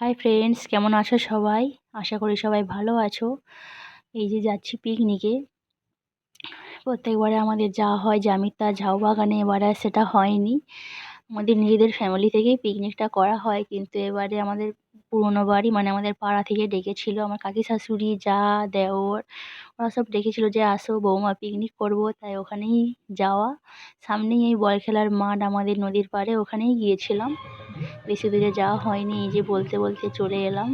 Hi friends, কেমন আছো সবাই? আশা করি সবাই ভালো আছো। এই যে যাচ্ছি পিকনিকে। প্রত্যেকবারে আমাদের যাওয়া হয় জামিতার ঝাউ বাগানে, এবারে সেটা হয়নি। আমাদের নিজেদের ফ্যামিলি থেকেই পিকনিকটা করা হয়, কিন্তু এবারে আমাদের পুরনো বাড়ি মানে আমাদের পাড়া থেকে ডেকেছিল। আমার কাকি শাশুড়ি, যা, দেওর, ওরা সব ডেকেছিল যে আসো বৌমা পিকনিক করব, তাই ওখানেই যাওয়া। সামনেই এই বল খেলার মাঠ আমাদের নদীর পাড়ে, ওখানেই গিয়েছিলাম। বেশি দূরে যাওয়া হয়নি, এই যে বলতে বলতে চলে এলাম।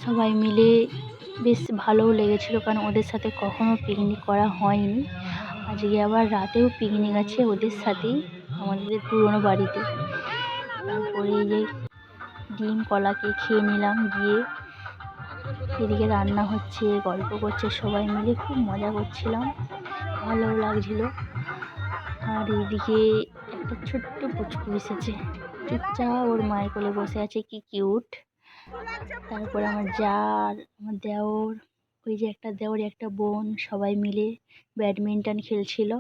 সবাই মিলে বেশ ভালোও লেগেছিল, কারণ ওদের সাথে কখনো পিকনিক করা হয়নি। আজকে আবার রাতেও পিকনিক আছে ওদের সাথেই, আমাদের পুরনো বাড়িতে। তারপরে এই যে ডিম কলাকে খেয়ে নিলাম গিয়ে। এদিকে রান্না হচ্ছে, গল্প করছে সবাই মিলে, খুব মজা করছিলাম, ভালোও লাগছিল। আর এইদিকে একটা ছোট্ট পুচকু এসেছে, চুপচাপ ওর মায়ের কোলে বসে আছে, কি কিউট। তারপর আমার যা আর আমার দেওর, ওই যে একটা দেওর একটা বোন, সবাই মিলে ব্যাডমিন্টন খেলছিল।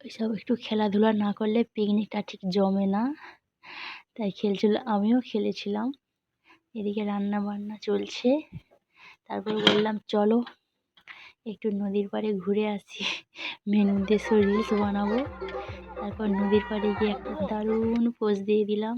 ওইসব একটু খেলাধুলা না করলে পিকনিকটা ঠিক জমে না, তাই খেলছিল, আমিও খেলেছিলাম। এদিকে রান্না বান্না চলছে। তারপর বললাম চলো একটু নদীর পাড়ে ঘুরে আসি, মেনু উদ্দেশ্য রিলস বানাবো। তারপর নদীর পাড়ে গিয়ে একটা দারুণ পোজ দিয়ে দিলাম।